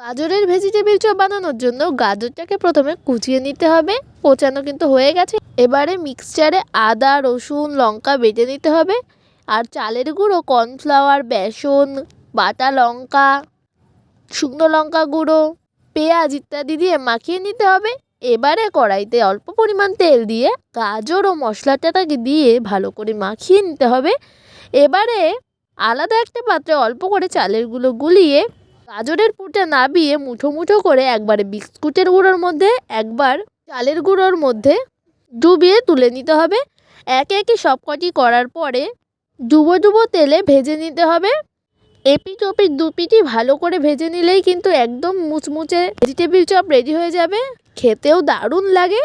গাজরের vegetable chop বানানোর জন্য গাজরটাকে প্রথমে কুচিয়ে নিতে হবে। কোচানো কিন্তু হয়ে গেছে। এবারে মিক্সচারে আদা, রসুন, লঙ্কা বেটে নিতে হবে। আর চালের গুঁড়ো, কর্নফ্লাওয়ার, বেসন, বাটা লঙ্কা, শুকনো লঙ্কা গুঁড়ো, পেঁয়াজ ইত্যাদি দিয়ে মাখিয়ে নিতে হবে। এবারে কড়াইতে অল্প পরিমাণ তেল দিয়ে গাজর ও মশলাটাকে দিয়ে ভালো করে মাখিয়ে নিতে হবে। এবারে আলাদা একটা পাত্রে অল্প করে চালের গুঁড়ো গুলিয়ে গাজরের পুরটা নাবিয়ে মুঠো মুঠো করে একবারে বিস্কুটের গুঁড়োর মধ্যে, একবার চালের গুঁড়োর মধ্যে ডুবিয়ে তুলে নিতে হবে। একে একে সবকটি করার পরে ডুবো ডুবো তেলে ভেজে নিতে হবে। এপিঠ ওপিঠ দুপিঠই ভালো করে ভেজে নিলেই কিন্তু একদম মুচমুচে ভেজিটেবিল চপ রেডি হয়ে যাবে। খেতেও দারুণ লাগে।